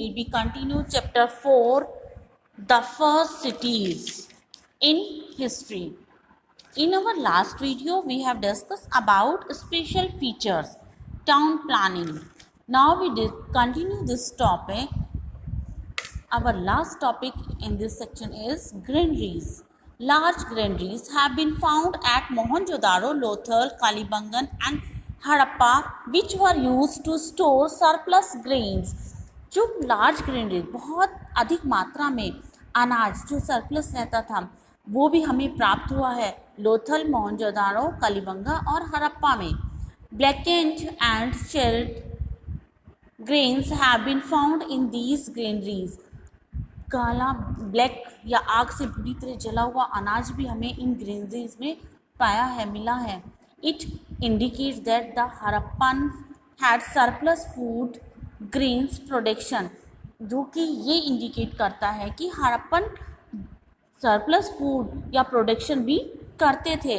will be continue chapter 4, the first cities in history. In our last video, we have discussed about special features, town planning. Now we continue this topic. Our last topic in this section is granaries. Large granaries have been found at Mohenjo-daro, Lothal, Kalibangan and Harappa, which were used to store surplus grains. जो large granary बहुत अधिक मात्रा में अनाज जो surplus रहता था वो भी हमें प्राप्त हुआ है लोथल, मोहनजोदारो, कलिबंगा और हड़प्पा में. Blackened and shelled grains have been found in these granaries. काला ब्लैक या आग से बुरी तरह जला हुआ अनाज भी हमें इन ग्रेनरीज में पाया है, मिला है. It indicates that the Harappan had surplus food grains production, जो कि ये इंडिकेट करता है कि हड़प्पन सरप्लस फूड या प्रोडक्शन भी करते थे.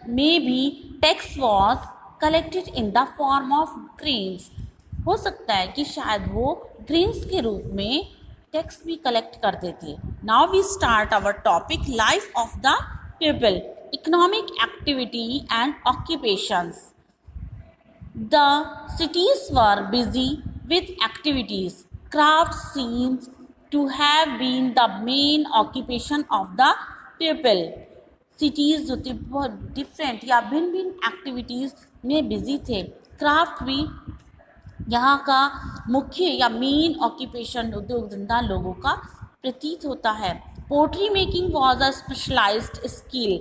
May be tax was collected in the form of grains. हो सकता है कि शायद वो ग्रेन्स के रूप में टैक्स भी कलेक्ट करते थे. Now we start our topic life of the people, economic activity and occupations. The cities were busy with activities. Crafts seems to have been the main occupation of the people. Cities जो थे बहुत different या भिन्न भिन्न activities में busy थे. Craft भी यहाँ का मुख्य या मेन ऑक्यूपेशन उद्योग धंधा लोगों का प्रतीत होता है. Pottery making was a specialised skill.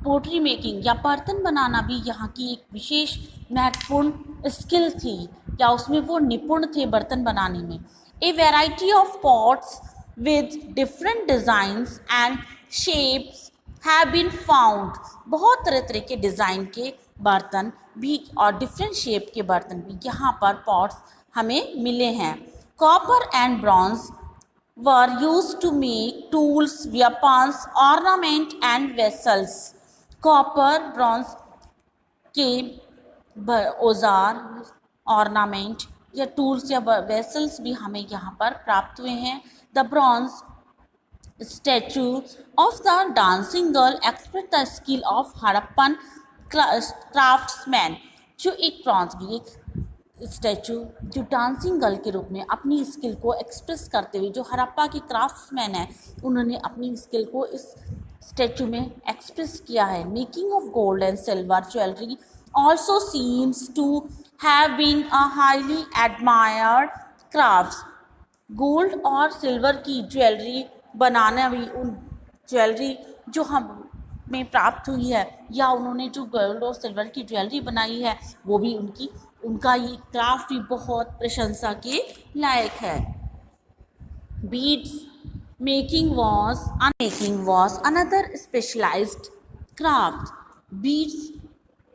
Pottery making या बर्तन बनाना भी यहाँ की एक विशेष महत्वपूर्ण स्किल थी या उसमें वो निपुण थे बर्तन बनाने में. A variety of pots with different designs and shapes have been found. बहुत तरह तरह के डिज़ाइन के बर्तन भी और डिफरेंट शेप के बर्तन भी यहाँ पर पॉट्स हमें मिले हैं. Copper and bronze were used to make tools, weapons, ornament and vessels. Copper bronze के औजार, ऑर्नामेंट या टूल्स या वेसल्स भी हमें यहाँ पर प्राप्त हुए हैं. The bronze statue of the dancing girl express the skill of Harappan craftsman. जो एक ब्रॉन्ज की एक स्टैचू जो डांसिंग गर्ल के रूप में अपनी स्किल को एक्सप्रेस करते हुए जो हड़प्पा के क्राफ्ट्समैन हैं उन्होंने अपनी स्किल को इस स्टैचू में एक्सप्रेस किया है. Making of gold and silver jewellery also seems to have been a highly admired craft. Gold और सिल्वर की ज्वेलरी बनाना भी उन ज्वेलरी जो हमें प्राप्त हुई है या उन्होंने जो गोल्ड और सिल्वर की ज्वेलरी बनाई है वो भी उनका ये क्राफ्ट भी बहुत प्रशंसा के लायक है. Beads making was another specialized craft. Beads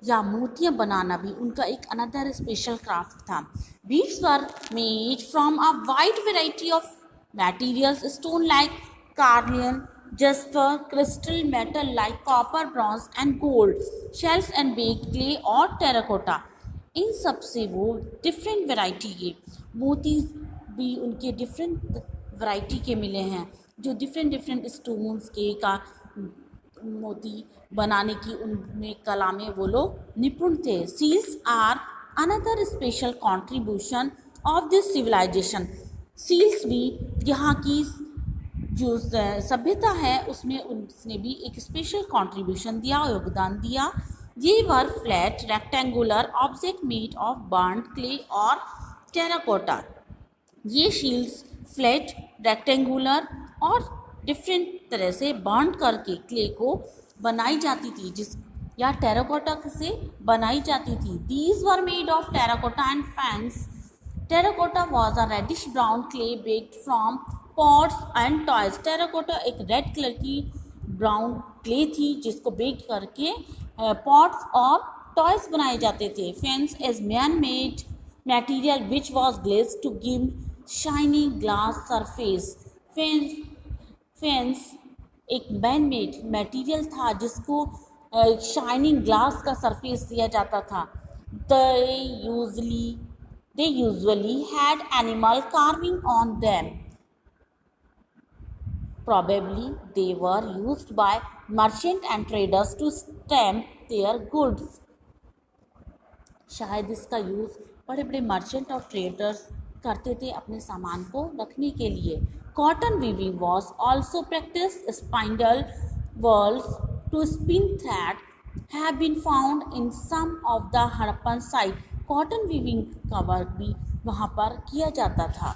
या मोतियाँ बनाना भी उनका एक अनदर स्पेशल क्राफ्ट था. Beads were made from a wide variety of materials, stone like carnelian, jasper, crystal, metal like copper, bronze and gold, shells and baked clay और terracotta. इन सब से वो डिफरेंट वैरायटी के मोती भी उनके डिफरेंट वैरायटी के मिले हैं जो डिफरेंट स्टोन्स के का मोती बनाने की उनमें कला में वो लोग निपुण थे. Seals are another special contribution of this civilisation. Seals भी यहाँ की जो सभ्यता है उसने भी एक स्पेशल कंट्रीब्यूशन दिया, योगदान दिया. ये were flat rectangular object made of burned clay और टेराकोटा. ये शील्ड्स फ्लैट, रेक्टेंगुलर और डिफरेंट तरह से बर्न करके क्ले को बनाई जाती थी या टेराकोटा से बनाई जाती थी. These were made of terracotta and faience. Terracotta was a reddish brown clay baked from pots and toys. Terracotta एक रेड कलर की ब्राउन क्ले थी जिसको बेक करके पॉट्स और टॉयज बनाए जाते थे. Faience as man made material which was glazed to give shiny glass surface. Faience एक मैन मेड मटेरियल था जिसको शाइनिंग ग्लास का सरफेस दिया जाता था. They usually They usually had animal carving on them. Probably they were used by merchant and traders to stamp their goods. शायद इसका use बड़े बड़े मर्चेंट और ट्रेडर्स करते थे अपने सामान को रखने के लिए. Cotton weaving was also practice. Spindle whorls to spin thread have been found in some of the Harappan site. Cotton weaving का वर्क भी वहाँ पर किया जाता था.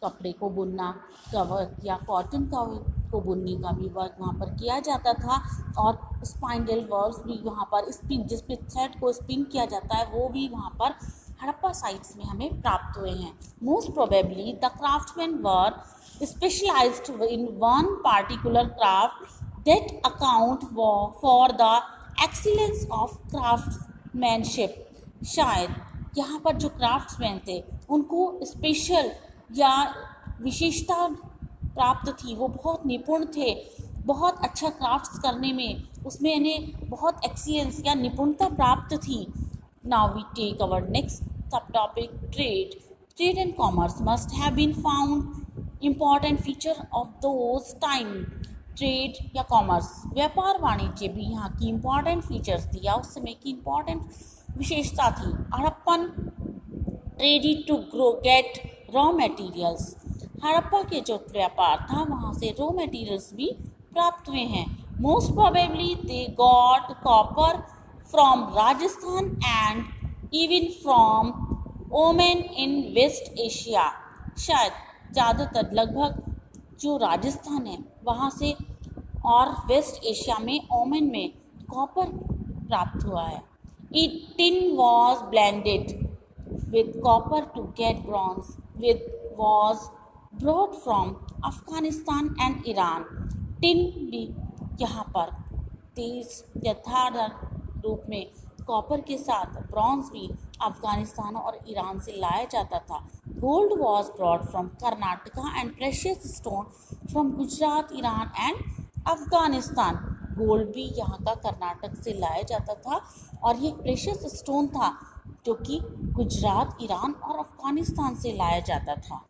कपड़े को बुनना कवर या कॉटन का को बुनने का भी वर्क वहाँ पर किया जाता था. और स्पाइंडल वॉल्स भी वहाँ पर स्पिन जिस पे थ्रेड को स्पिन किया जाता है वो भी वहाँ पर हड़प्पा साइट्स में हमें प्राप्त हुए हैं. Most probably the craftsman were specialised in one particular craft that account for the excellence of craftsmanship. शायद यहाँ पर जो क्राफ्ट्समैन थे उनको स्पेशल या विशेषता प्राप्त थी. वो बहुत निपुण थे, बहुत अच्छा क्राफ्ट्स करने में उसमें इन्हें बहुत एक्सीलेंस या निपुणता प्राप्त थी. Now we take our next subtopic trade. Trade and commerce must have been found important feature of those time. Trade या कॉमर्स व्यापार वाणिज्य भी यहाँ की इम्पॉर्टेंट फीचर्स थी या उस समय की इम्पॉर्टेंट विशेषता थी. Harappan traded to grow get raw materials. Harappa के जो व्यापार था वहाँ से रॉ मटेरियल्स भी प्राप्त हुए हैं. Most probably they got copper from Rajasthan and even from Oman in West Asia. शायद ज़्यादातर लगभग जो राजस्थान है वहाँ से और वेस्ट एशिया में ओमेन में कॉपर प्राप्त हुआ है. Tin was blended with copper to get bronze, which was brought from Afghanistan and Iran. Tin भी यहाँ पर तेज यथार्थ रूप में कॉपर के साथ ब्रॉन्ज भी अफगानिस्तान और ईरान से लाया जाता था. Gold was brought from Karnataka and precious stone from Gujarat, Iran and Afghanistan. Gold भी यहाँ का कर्नाटक से लाया जाता था और ये प्रेशियस स्टोन था जो कि गुजरात, ईरान और अफ़गानिस्तान से लाया जाता था.